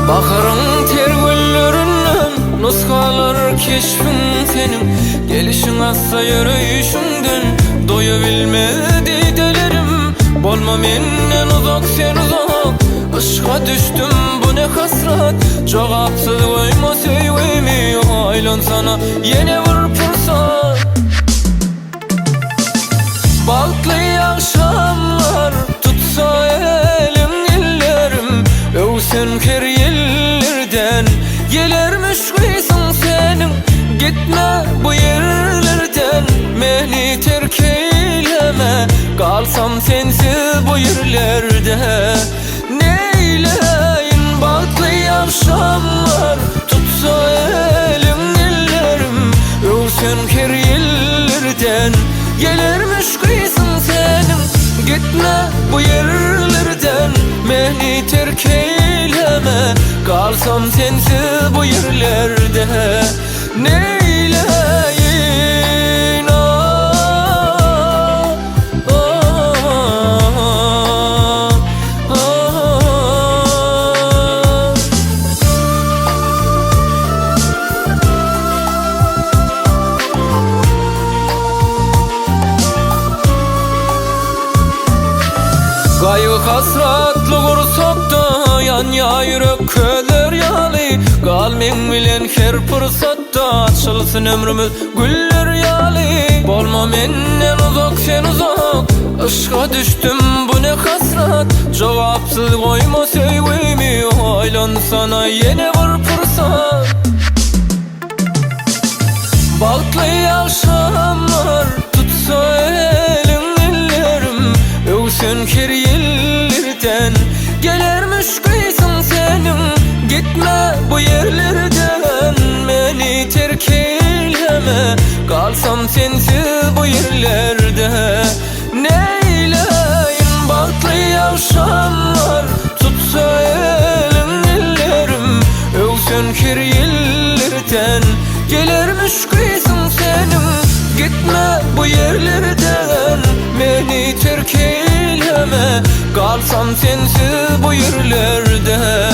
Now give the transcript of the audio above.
Bakarın ter güllerinden nuskalar keşfin senin. Gelişin assa yürüyüşünden doyu bilmedi delerim. Bolma menden uzak sen uzak, aşka düştüm bu ne hasret. Cevapsız koyma sevgimi, aylan sana yine vur fırsat. Balklı akşamlar tutsa elim ellerim, övsen her yerlerden gelermiş kıysın senin. Gitme bu yerlerden, beni terk eyleme, kalsam sensiz bu yerlerde. Neyleyin balklı akşamlar tutsa elim ellerim, övsen her yerlerden gelermiş kıysın senin. Gitme bu yerlerden, beni terk eyleme, kalsam sensiz bu yerlerde. Neyleyin Gayı hasratlı kursak da yan ya yürek köler yalı. Kalmen bilen her fırsatta açılsın ömrümüz güller yalı. Bolma menden uzak sen uzak, aşka düştüm bu ne hasret. Cevapsız koyma sevgimi, aylan sana yine var fırsat. Balklı akşamlar tutsa elim ellerim, övsen her yerlerden gelermiş kıysın senin. Gitme bu yerlerden, beni terk eyleme, kalsam sensiz bu yerlerde. Neyleyin balklı akşamlar tutsa elim ellerim, övsen her yerlerden gelermiş kıysın senin. Gitme bu yerlerden, beni terk eyleme, kalsam sensiz bu yerlerde.